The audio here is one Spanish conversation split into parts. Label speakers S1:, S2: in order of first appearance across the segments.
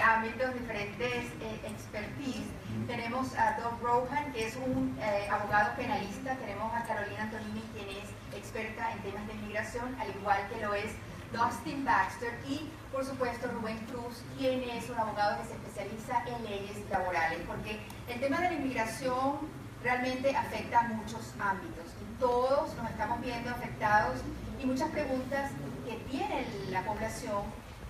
S1: ámbitos, diferentes expertise. Tenemos a Doug Rohan, que es un abogado penalista. Tenemos a Carolina Antonini, quien es experta en temas de inmigración, al igual que lo es Dustin Baxter, y por supuesto Rubén Cruz, quien es un abogado que se especializa en leyes laborales, porque el tema de la inmigración realmente afecta a muchos ámbitos y todos nos estamos viendo afectados, y muchas preguntas que tiene la población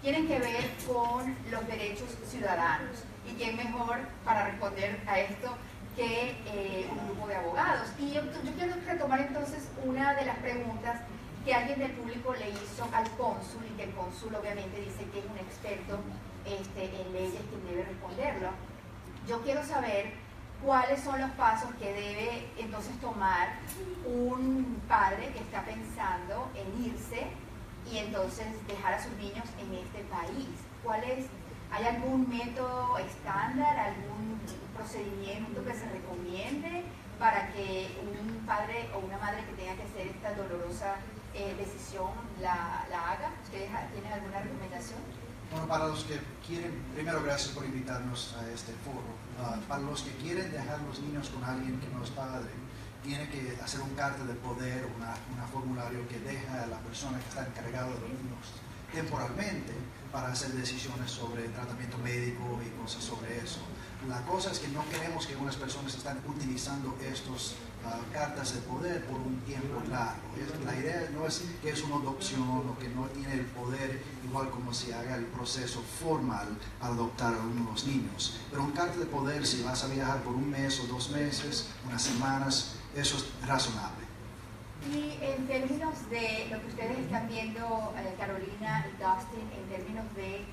S1: tienen que ver con los derechos ciudadanos, y quién mejor para responder a esto que un grupo de abogados. Y yo quiero retomar entonces una de las preguntas que alguien del público le hizo al cónsul, y que el cónsul obviamente dice que es un experto en leyes quien debe responderlo. Yo quiero saber cuáles son los pasos que debe entonces tomar un padre que está pensando en irse y entonces dejar a sus niños en este país. ¿Hay algún método estándar, algún procedimiento que se recomiende para que un padre o una madre que tenga que hacer esta dolorosa decisión la haga? ¿Ustedes tienen alguna recomendación?
S2: Bueno, para los que quieren, primero gracias por invitarnos a este foro. Para los que quieren dejar los niños con alguien que no es padre, tiene que hacer un carta de poder, un formulario que deja a la persona que está encargada de los niños temporalmente para hacer decisiones sobre tratamiento médico y cosas sobre eso. La cosa es que no queremos que unas personas estén utilizando estos cartas de poder por un tiempo largo. La idea no es que es una adopción o que no tiene el poder igual como si haga el proceso formal para adoptar a uno de los niños. Pero un carta de poder, si vas a viajar por un mes o 2 meses, unas semanas, eso es razonable.
S1: Y en términos de lo que ustedes están viendo, Carolina y Dustin, en términos de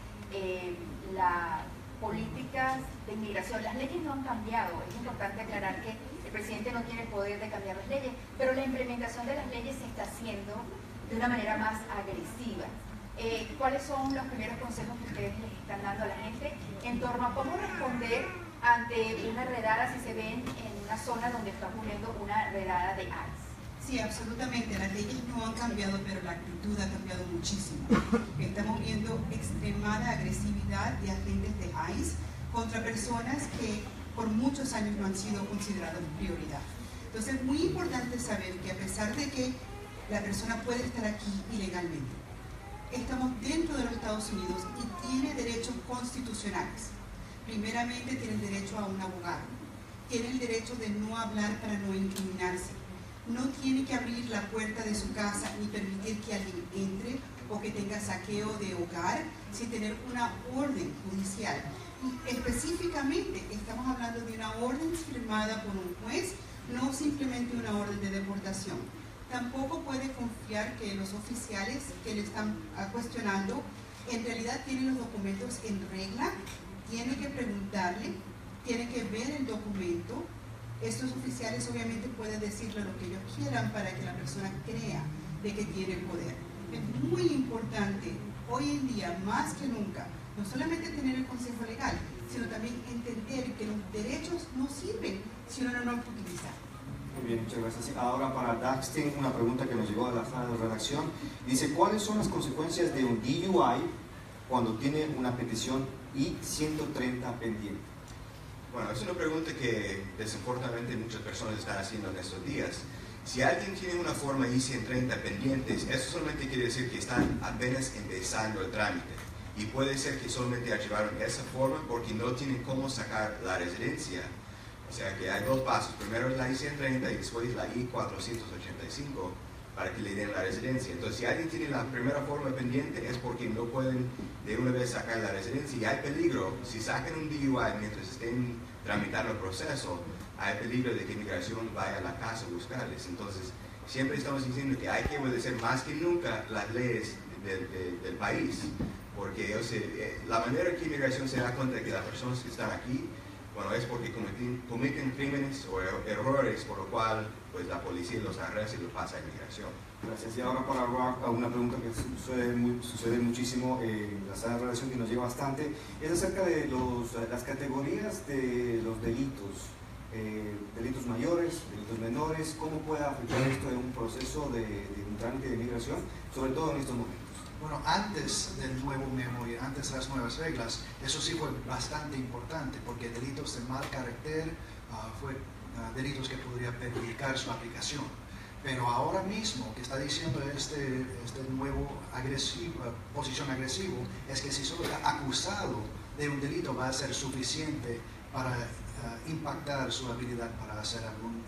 S1: las políticas de inmigración, las leyes no han cambiado. Es importante aclarar que el presidente no tiene el poder de cambiar las leyes, pero la implementación de las leyes se está haciendo de una manera más agresiva. ¿Cuáles son los primeros consejos que ustedes les están dando a la gente en torno a cómo responder ante una redada si se ven en una zona donde está ocurriendo una redada de ICE?
S3: Sí, absolutamente. Las leyes no han cambiado, pero la actitud ha cambiado muchísimo. Estamos viendo extremada agresividad de agentes de ICE contra personas que por muchos años no han sido consideradas prioridad. Entonces es muy importante saber que a pesar de que la persona puede estar aquí ilegalmente, estamos dentro de los Estados Unidos y tiene derechos constitucionales. Primeramente tiene el derecho a un abogado, tiene el derecho de no hablar para no incriminarse, no tiene que abrir la puerta de su casa ni permitir que alguien entre o que tenga saqueo de hogar sin tener una orden judicial. Y específicamente estamos hablando de una orden firmada por un juez, no simplemente una orden de deportación. Tampoco puede confiar que los oficiales que le están cuestionando en realidad tienen los documentos en regla. Tiene que preguntarle, tiene que ver el documento. Estos oficiales obviamente pueden decirle lo que ellos quieran para que la persona crea de que tiene el poder. Es muy importante hoy en día, más que nunca, no solamente tener el consejo legal, sino también entender que los derechos no sirven si uno no los utiliza.
S4: Muy bien, muchas gracias. Ahora para Dustin, una pregunta que nos llegó a la sala de redacción. Dice, ¿cuáles son las consecuencias de un DUI cuando tiene una petición I-130 pendiente?
S5: Bueno, es una pregunta que desafortunadamente muchas personas están haciendo en estos días. Si alguien tiene una forma I-130 pendientes, eso solamente quiere decir que están apenas empezando el trámite. Y puede ser que solamente archivaron esa forma porque no tienen cómo sacar la residencia. O sea que hay 2 pasos. Primero es la I-130 y después la I-485 para que le den la residencia. Entonces, si alguien tiene la primera forma pendiente es porque no pueden de una vez sacar la residencia. Y hay peligro, si sacan un DUI mientras estén tramitando el proceso, hay peligro de que inmigración vaya a la casa a buscarles. Entonces, siempre estamos diciendo que hay que obedecer más que nunca las leyes del país, porque la manera que inmigración se da cuenta de que las personas que están aquí, bueno, es porque cometen crímenes o errores, por lo cual pues, la policía los arresta y los pasa a inmigración.
S4: Gracias. Y ahora para Rock, una pregunta que sucede muchísimo en la sala de redacción que nos llega bastante, es acerca de las categorías de los delitos. Delitos mayores, delitos menores, ¿cómo puede afectar esto en un proceso de un trámite de inmigración, sobre todo en estos momentos?
S2: Bueno, antes del nuevo memo y antes de las nuevas reglas, eso sí fue bastante importante, porque delitos de mal carácter fue delitos que podrían perjudicar su aplicación. Pero ahora mismo, que está diciendo este nuevo posición agresivo, es que si solo está acusado de un delito va a ser suficiente para impactar su habilidad para hacer algún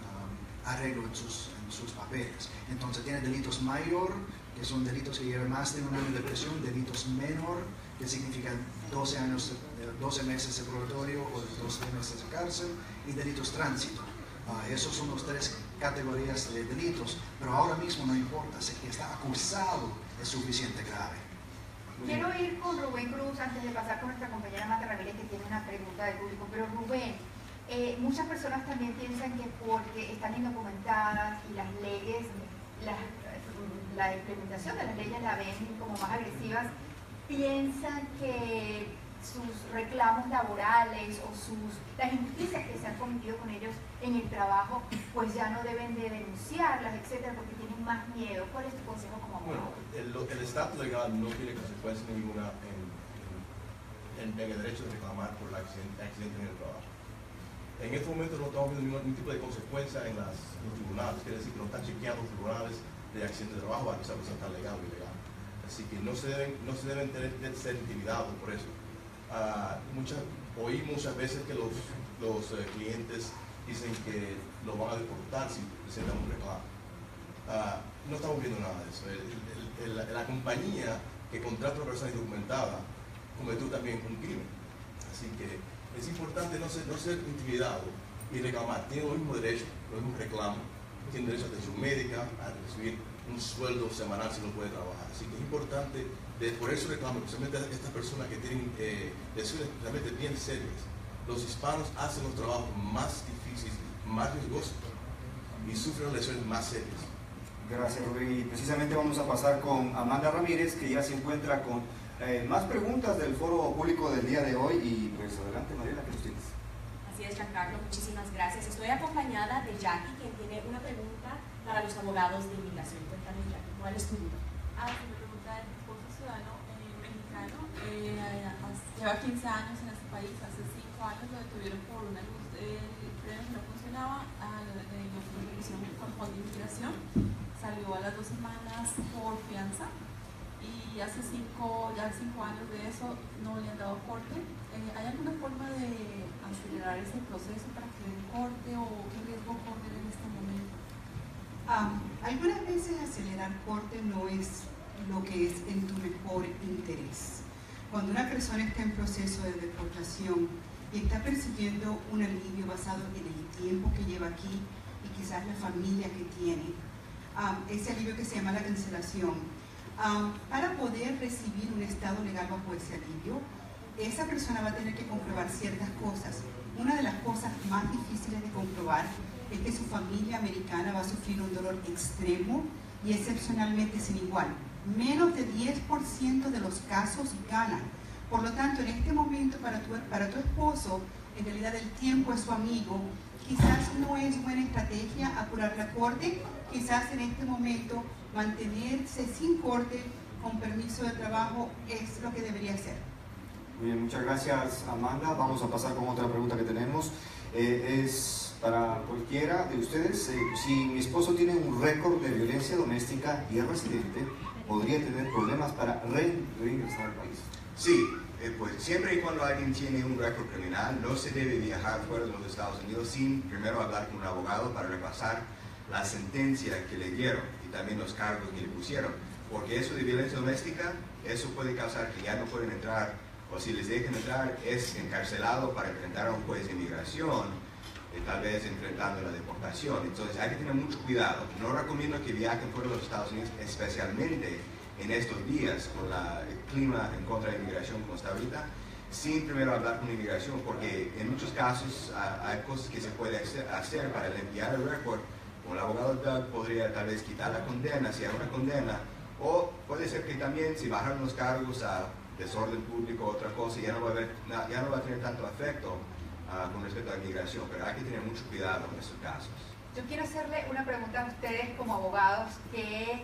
S2: arreglo en sus papeles. Entonces tiene delitos mayor, que son delitos que llevan más de un año de prisión, delitos menor, que significan 12 meses de probatorio o 12 meses de cárcel, y delitos tránsito. Esos son las 3 categorías de delitos, pero ahora mismo no importa, si está acusado es suficiente grave.
S1: Quiero ir con Rubén Cruz antes de pasar con nuestra compañera Marta Ramírez, que tiene una pregunta del público. Pero Rubén, muchas personas también piensan que porque están indocumentadas y las leyes, la implementación de las leyes la ven como más agresivas, piensan que sus reclamos laborales o las injusticias que se han cometido con ellos en el trabajo, pues ya no deben de denunciarlas, etcétera, porque tienen más miedo. ¿Cuál es tu consejo como abogado?
S6: Bueno, el estatus legal no tiene consecuencia ninguna en el derecho de reclamar por el accidente en el trabajo. En este momento no estamos viendo ningún tipo de consecuencia en los tribunales, quiere decir que no están chequeando los tribunales de accidente de trabajo para que esa persona está legal o ilegal. Así que no se deben ser intimidados por eso. Oí muchas veces que los clientes dicen que lo van a deportar si presentan un reclamo. No estamos viendo nada de eso. La compañía que contrata a una persona indocumentada cometió también un crimen. Así que es importante no ser intimidado y reclamar. Tiene los mismos derechos, los mismos reclamos. Tiene derecho a atención médica, a recibir un sueldo semanal si no puede trabajar. Así que es importante por eso reclamo, especialmente a estas personas que tienen lesiones realmente bien serias. Los hispanos hacen los trabajos más difíciles, más riesgosos y sufren lesiones más serias.
S4: Gracias, Rubén. Y precisamente vamos a pasar con Amanda Ramírez, que ya se encuentra con más preguntas del foro público del día de hoy. Y pues adelante, Mariela, que nos tienes.
S7: Así es, Giancarlo, muchísimas gracias. Estoy acompañada de Jackie, quien tiene una pregunta para los abogados de inmigración. Cuéntanos, Jackie, ¿cuál es tu duda?
S8: Mi pregunta es: esposo ciudadano mexicano, lleva 15 años en este país. Hace 5 años lo detuvieron por una luz de freno que no funcionaba, lo pusieron con fondo de inmigración, salió a las 2 semanas por fianza y hace 5 años de eso no le han dado corte. ¿Hay alguna forma de acelerar ese proceso para que den corte o qué riesgo corren en este momento?
S3: Algunas veces acelerar corte no es lo que es en tu mejor interés. Cuando una persona está en proceso de deportación y está persiguiendo un alivio basado en el tiempo que lleva aquí y quizás la familia que tiene, ese alivio que se llama la cancelación, para poder recibir un estado legal bajo ese alivio, esa persona va a tener que comprobar ciertas cosas. Una de las cosas más difíciles de comprobar es que su familia americana va a sufrir un dolor extremo y excepcionalmente sin igual. Menos de 10% de los casos ganan. Por lo tanto, en este momento para tu esposo, en realidad el tiempo es su amigo. Quizás no es buena estrategia apurar la corte, quizás en este momento mantenerse sin corte con permiso de trabajo es lo que debería hacer.
S4: Muy bien, muchas gracias, Amanda. Vamos a pasar con otra pregunta que tenemos. Es para cualquiera de ustedes. Si mi esposo tiene un récord de violencia doméstica y es residente, ¿podría tener problemas para reingresar al país?
S5: Sí, pues siempre y cuando alguien tiene un récord criminal, no se debe viajar fuera de los Estados Unidos sin primero hablar con un abogado para repasar la sentencia que le dieron y también los cargos que le pusieron. Porque eso de violencia doméstica, eso puede causar que ya no pueden entrar, o si les dejan entrar, es encarcelado para enfrentar a un juez de inmigración, tal vez enfrentando la deportación. Entonces hay que tener mucho cuidado. No recomiendo que viajen fuera de los Estados Unidos, especialmente en estos días con el clima en contra de la inmigración como está ahorita, sin primero hablar con la inmigración, porque en muchos casos hay cosas que se puede hacer para limpiar el récord. Como el abogado Doug podría tal vez quitar la condena, si hay una condena, o puede ser que también si bajan los cargos a desorden público o otra cosa, ya no va a tener tanto efecto con respecto a la inmigración, pero hay que tener mucho cuidado en estos casos.
S1: Yo quiero hacerle una pregunta a ustedes como abogados que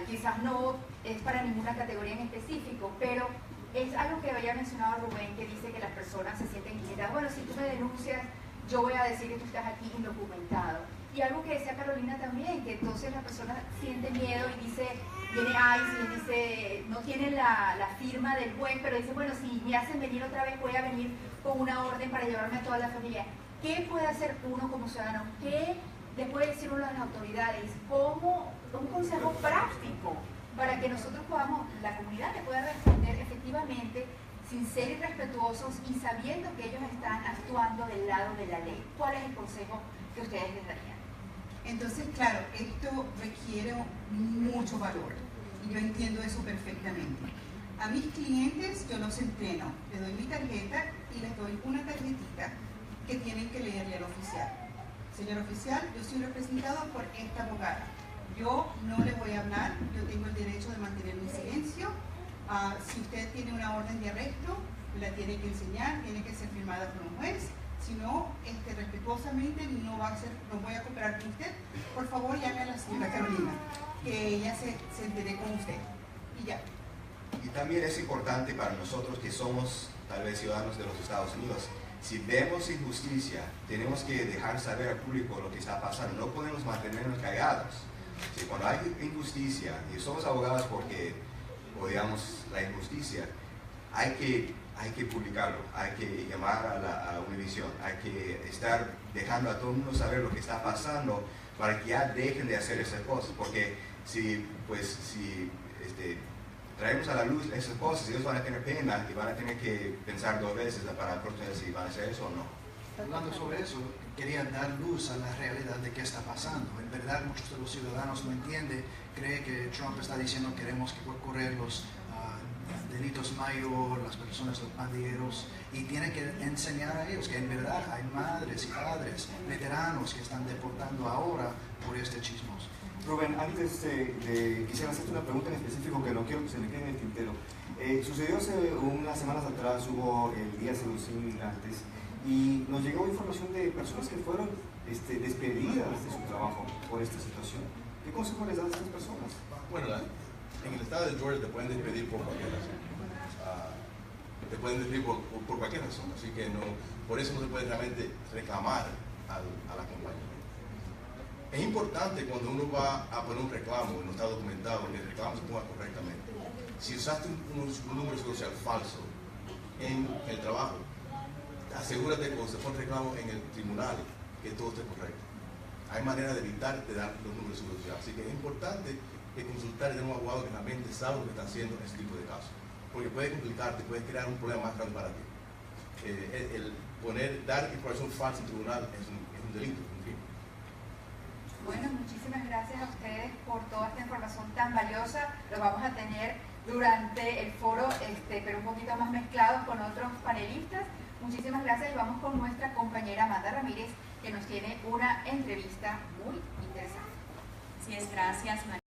S1: quizás no es para ninguna categoría en específico, pero es algo que había mencionado Rubén, que dice que las personas se sienten inquietas. Bueno, si tú me denuncias, yo voy a decir que tú estás aquí indocumentado. Y algo que decía Carolina también, que entonces la persona siente miedo y dice, viene ICE y dice, no tiene la firma del juez, pero dice, bueno, si me hacen venir otra vez, voy a venir con una orden para llevarme a toda la familia. ¿Qué puede hacer uno como ciudadano? ¿Qué le puede decir uno a las autoridades? ¿Cómo un consejo práctico para que nosotros podamos, la comunidad le pueda responder efectivamente, sin ser irrespetuosos y sabiendo que ellos están actuando del lado de la ley? ¿Cuál es el consejo que ustedes les darían?
S3: Entonces, claro, esto requiere mucho valor y yo entiendo eso perfectamente. A mis clientes yo los entreno, les doy mi tarjeta y les doy una tarjetita que tienen que leerle al oficial. Señor oficial, yo soy representado por esta abogada. Yo no le voy a hablar, yo tengo el derecho de mantener mi silencio. Si usted tiene una orden de arresto, la tiene que enseñar, tiene que ser firmada por un juez. Si no, respetuosamente no voy a cooperar con usted. Por favor, llame a la señora Carolina, que ella se entere con usted. Y ya.
S5: Y también es importante para nosotros que somos tal vez ciudadanos de los Estados Unidos. Si vemos injusticia, tenemos que dejar saber al público lo que está pasando. No podemos mantenernos callados. Si cuando hay injusticia, y somos abogados porque odiamos la injusticia, hay que publicarlo, hay que llamar a Univision, hay que estar dejando a todo el mundo saber lo que está pasando para que ya dejen de hacer esas cosas. Porque si traemos a la luz esas cosas, ellos van a tener pena y van a tener que pensar dos veces para proceder si van a hacer eso o no.
S2: Hablando sobre eso, quería dar luz a la realidad de qué está pasando. En verdad, muchos de los ciudadanos no entienden, creen que Trump está diciendo que queremos correr los delitos mayores, las personas, los pandilleros, y tiene que enseñar a ellos que en verdad hay madres y padres, veteranos que están deportando ahora por este chismos.
S4: Rubén, antes quisiera hacerte una pregunta en específico que no quiero que se me quede en el tintero. Sucedió hace unas semanas atrás, hubo el Día de los Inmigrantes, y nos llegó información de personas que fueron despedidas de su trabajo por esta situación. ¿Qué consejo les dan a estas personas?
S6: Bueno, en el estado de Georgia te pueden despedir por cualquier razón. Te pueden despedir por cualquier razón, así que por eso no se puede realmente reclamar a la compañía. Es importante cuando uno va a poner un reclamo y no está documentado, que el reclamo se ponga correctamente. Si usaste un número social falso en el trabajo, asegúrate cuando se pone reclamo en el tribunal que todo esté correcto. Hay manera de evitar de dar los números sociales, así que es importante consultar y tener un abogado que realmente sabe lo que está haciendo en este tipo de casos, porque puede complicarte, puede crear un problema más grande para ti. Dar información falsa en tribunal es un delito, un crimen.
S1: Bueno, muchísimas gracias a ustedes por toda esta información tan valiosa. Lo vamos a tener durante el foro, pero un poquito más mezclados con otros panelistas. Muchísimas gracias y vamos con nuestra compañera Amanda Ramírez, que nos tiene una entrevista muy interesante.
S7: Así es, gracias, María.